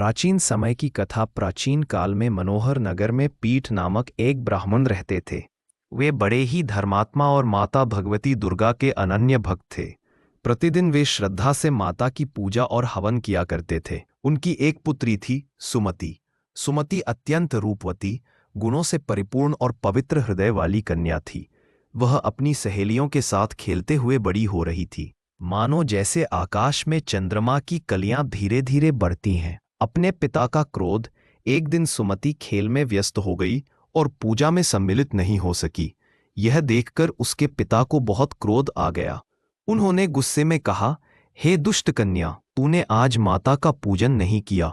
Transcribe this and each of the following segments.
प्राचीन समय की कथा। प्राचीन काल में मनोहर नगर में पीठ नामक एक ब्राह्मण रहते थे। वे बड़े ही धर्मात्मा और माता भगवती दुर्गा के अनन्य भक्त थे। प्रतिदिन वे श्रद्धा से माता की पूजा और हवन किया करते थे। उनकी एक पुत्री थी, सुमति। सुमति अत्यंत रूपवती, गुणों से परिपूर्ण और पवित्र हृदय वाली कन्या थी। वह अपनी सहेलियों के साथ खेलते हुए बड़ी हो रही थी, मानो जैसे आकाश में चंद्रमा की कलियां धीरे धीरे बढ़ती हैं। अपने पिता का क्रोध। एक दिन सुमति खेल में व्यस्त हो गई और पूजा में सम्मिलित नहीं हो सकी। यह देखकर उसके पिता को बहुत क्रोध आ गया। उन्होंने गुस्से में कहा, हे दुष्ट कन्या, तूने आज माता का पूजन नहीं किया,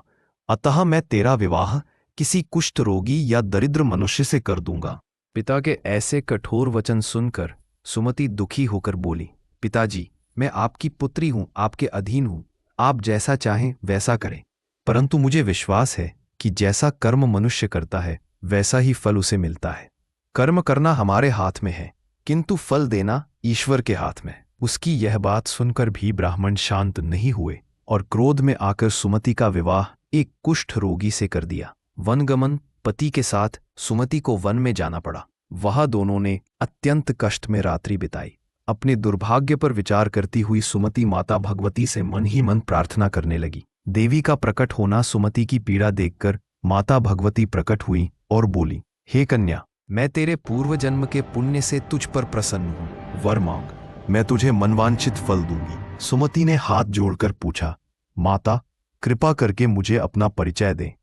अतः मैं तेरा विवाह किसी कुष्ठ रोगी या दरिद्र मनुष्य से कर दूंगा। पिता के ऐसे कठोर वचन सुनकर सुमति दुखी होकर बोली, पिताजी, मैं आपकी पुत्री हूं, आपके अधीन हूं। आप जैसा चाहें वैसा करें, परंतु मुझे विश्वास है कि जैसा कर्म मनुष्य करता है वैसा ही फल उसे मिलता है। कर्म करना हमारे हाथ में है, किंतु फल देना ईश्वर के हाथ में। उसकी यह बात सुनकर भी ब्राह्मण शांत नहीं हुए और क्रोध में आकर सुमति का विवाह एक कुष्ठ रोगी से कर दिया। वनगमन। पति के साथ सुमति को वन में जाना पड़ा। वहां दोनों ने अत्यंत कष्ट में रात्रि बिताई। अपने दुर्भाग्य पर विचार करती हुई सुमति माता भगवती से मन ही मन प्रार्थना करने लगी। देवी का प्रकट होना सुमति की पीड़ा देखकर माता भगवती प्रकट हुई और बोली, हे कन्या, मैं तेरे पूर्व जन्म के पुण्य से तुझ पर प्रसन्न हूं। वर मांग, मैं तुझे मनवांछित फल दूंगी। सुमति ने हाथ जोड़कर पूछा, माता, कृपा करके मुझे अपना परिचय दे।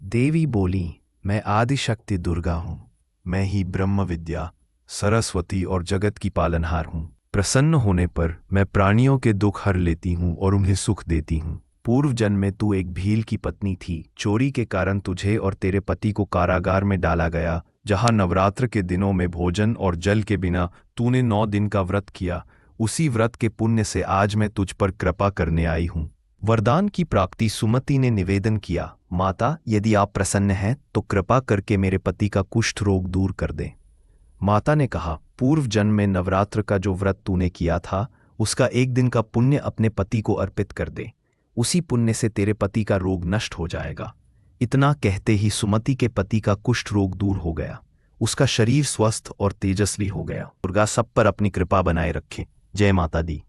देवी बोली, मैं आदिशक्ति दुर्गा हूं। मैं ही ब्रह्म विद्या, सरस्वती और जगत की पालनहार हूं। प्रसन्न होने पर मैं प्राणियों के दुख हर लेती हूं और उन्हें सुख देती हूं। पूर्व जन्म में तू एक भील की पत्नी थी। चोरी के कारण तुझे और तेरे पति को कारागार में डाला गया, जहां नवरात्र के दिनों में भोजन और जल के बिना तूने 9 दिन का व्रत किया। उसी व्रत के पुण्य से आज मैं तुझ पर कृपा करने आई हूं। वरदान की प्राप्ति। सुमति ने निवेदन किया, माता, यदि आप प्रसन्न हैं तो कृपा करके मेरे पति का कुष्ठ रोग दूर कर दें। माता ने कहा, पूर्व जन्म में नवरात्र का जो व्रत तूने किया था उसका एक दिन का पुण्य अपने पति को अर्पित कर दे। उसी पुण्य से तेरे पति का रोग नष्ट हो जाएगा। इतना कहते ही सुमति के पति का कुष्ठ रोग दूर हो गया। उसका शरीर स्वस्थ और तेजस्वी हो गया। दुर्गा सब पर अपनी कृपा बनाए रखे। जय माता दी।